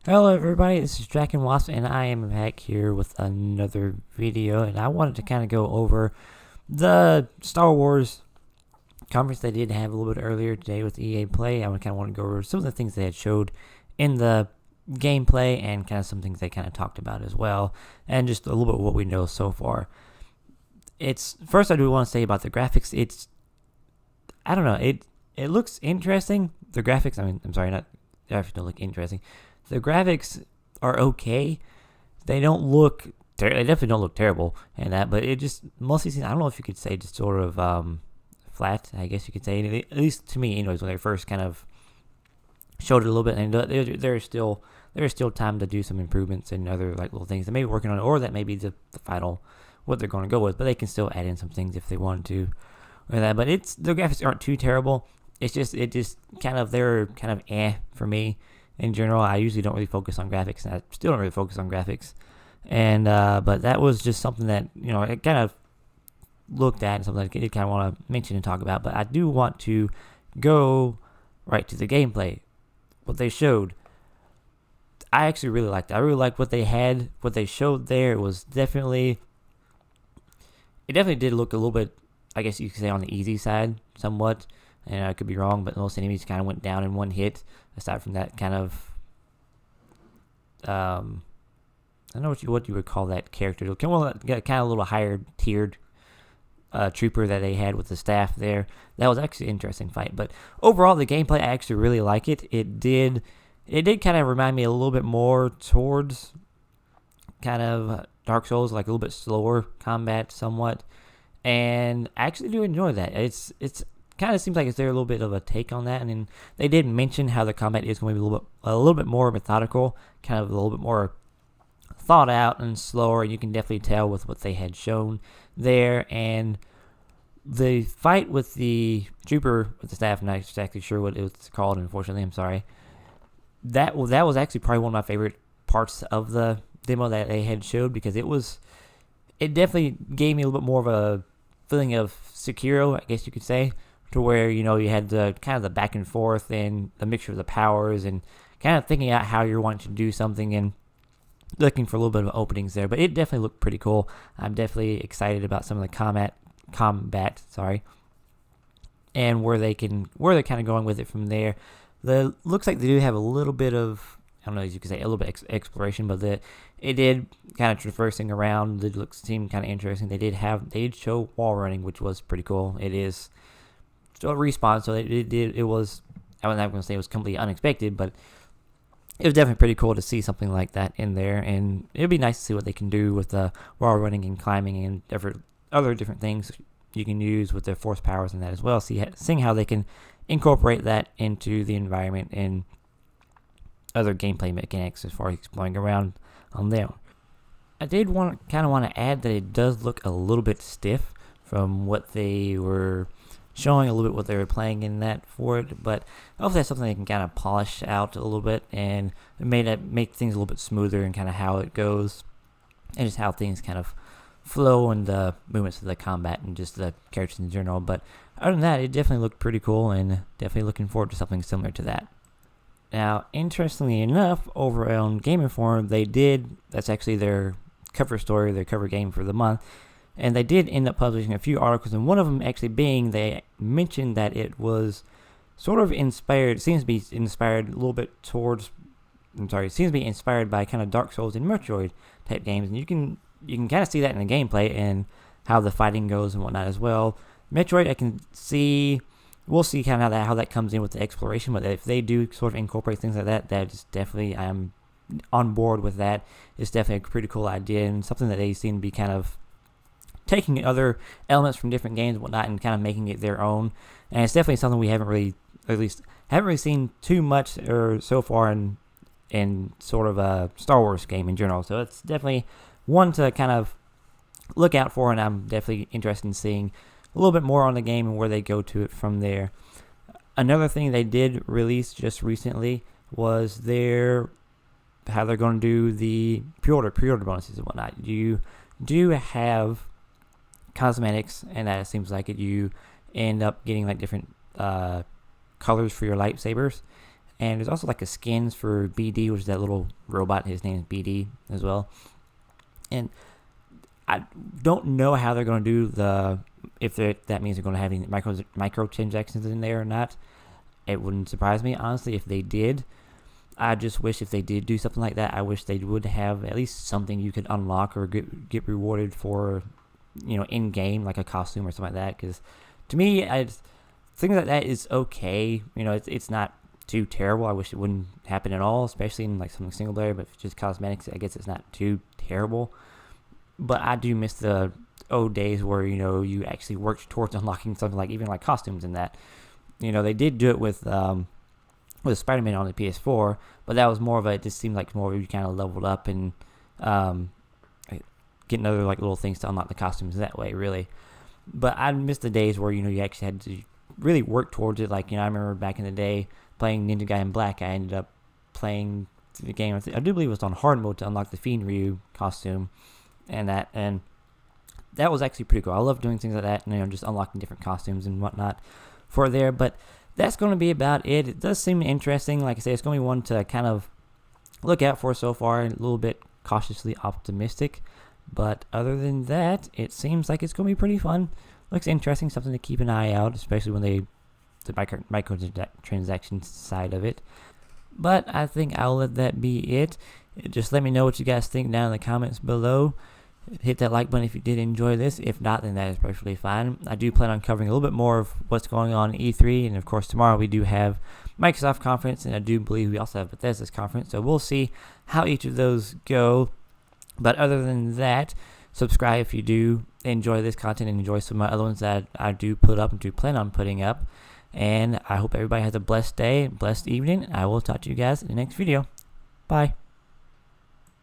Hello everybody, this is Jack and Wasp, and I am back here with another video, and I wanted to kind of go over the Star Wars conference they did have a little bit earlier today with EA Play. I kind of want to go over some of the things they had showed in the gameplay and kind of some things they kind of talked about as well, and just a little bit of what we know so far. First I do want to say about the graphics, I don't know, it looks interesting. The graphics, the graphics don't look interesting. The graphics are okay. They definitely don't look terrible and that, but it just mostly seems, I don't know if you could say, just sort of flat, I guess you could say, at least to me anyways, when they first kind of showed it a little bit. And there's still time to do some improvements and other like little things that may be working on it, or that may be the final what they're going to go with, but they can still add in some things if they wanted to or that. But the graphics aren't too terrible. They're kind of for me. In general, I usually don't really focus on graphics, and I still don't really focus on graphics. And but that was just something that I kind of looked at, and something I did kind of want to mention and talk about. But I do want to go right to the gameplay. What they showed, I actually really liked it. I really liked what they had, what they showed there. It definitely did look a little bit, I guess you could say, on the easy side, somewhat. And I could be wrong, but most enemies kind of went down in one hit. Aside from that kind of, I don't know what you would call that character. Kind of a little higher tiered trooper that they had with the staff there. That was actually an interesting fight. But overall, the gameplay, I actually really like it. It did kind of remind me a little bit more towards kind of Dark Souls, like a little bit slower combat, somewhat. And I actually do enjoy that. It's kind of seems like it's there a little bit of a take on that, and then they did mention how the combat is going to be a little bit more methodical, kind of a little bit more thought out and slower. You can definitely tell with what they had shown there, and the fight with the trooper with the staff, I'm not exactly sure what it's called, unfortunately, I'm sorry. That was actually probably one of my favorite parts of the demo that they had showed, because it definitely gave me a little bit more of a feeling of Sekiro, I guess you could say, to where you had the kind of the back and forth and the mixture of the powers and kind of thinking out how you're wanting to do something and looking for a little bit of openings there. But it definitely looked pretty cool. I'm definitely excited about some of the combat, and where they're kind of going with it from there. Looks like they do have a little bit of, I don't know, as you could say, a little bit of exploration, but it did kind of traversing around. It seemed kind of interesting. They did show wall running, which was pretty cool. It is still a respawn, so it was, I wasn't going to say it was completely unexpected, but it was definitely pretty cool to see something like that in there, and it would be nice to see what they can do with the wall running and climbing and other different things you can use with their force powers and that as well, seeing how they can incorporate that into the environment and other gameplay mechanics as far as exploring around on them. I did want to add that it does look a little bit stiff from what they were showing, a little bit what they were playing in that for it, but hopefully that's something they can kind of polish out a little bit and make things a little bit smoother and kind of how it goes and just how things kind of flow and the movements of the combat and just the characters in general. But other than that, it definitely looked pretty cool, and definitely looking forward to something similar to that. Now, interestingly enough, over on Game Informer, that's actually their cover story, their cover game for the month, and they did end up publishing a few articles, and one of them actually being, they mentioned that it was sort of inspired, seems to be inspired a little bit seems to be inspired by kind of Dark Souls and Metroid type games, and you can kind of see that in the gameplay and how the fighting goes and whatnot as well. Metroid, we'll see kind of how that comes in with the exploration, but if they do sort of incorporate things like that, that is definitely, I'm on board with that. It's definitely a pretty cool idea, and something that they seem to be kind of taking other elements from different games and whatnot and kind of making it their own. And it's definitely something we haven't really seen too much or so far in sort of a Star Wars game in general. So it's definitely one to kind of look out for, and I'm definitely interested in seeing a little bit more on the game and where they go to it from there. Another thing they did release just recently was how they're going to do the pre-order bonuses and whatnot. You do have cosmetics, and that it seems like you end up getting like different colors for your lightsabers, And there's also like a skins for BD, which is that little robot. His name is BD as well. And I don't know how they're going to do that means they're going to have any microtransactions in there or not. It wouldn't surprise me, honestly, if they did. I just wish if they did do something like that, I wish they would have at least something you could unlock or get rewarded for, in game, like a costume or something like that. Because to me, things like that is okay. It's not too terrible. I wish it wouldn't happen at all, especially in like something single player. But if it's just cosmetics, I guess it's not too terrible. But I do miss the old days where you actually worked towards unlocking something like even like costumes and that. They did do it with Spider-Man on the PS4, but that was more of it just seemed like more of you kind of leveled up and getting other like little things to unlock the costumes that way, really. But I miss the days where you actually had to really work towards it. Like I remember back in the day playing Ninja Gaiden Black, I ended up playing the game. I do believe it was on hard mode to unlock the Fiend Ryu costume, and that was actually pretty cool. I love doing things like that, and just unlocking different costumes and whatnot for there. But that's going to be about it. It does seem interesting. Like I say, it's going to be one to kind of look out for so far, and a little bit cautiously optimistic. But other than that, it seems like it's going to be pretty fun. Looks interesting, something to keep an eye out, especially when the microtransaction side of it. But I think I'll let that be it. Just let me know what you guys think down in the comments below. Hit that like button if you did enjoy this. If not, then that is perfectly fine. I do plan on covering a little bit more of what's going on in E3. And of course, tomorrow we do have Microsoft conference. And I do believe we also have Bethesda's conference. So we'll see how each of those go. But other than that, subscribe if you do enjoy this content and enjoy some of my other ones that I do put up and do plan on putting up. And I hope everybody has a blessed day, blessed evening. I will talk to you guys in the next video. Bye.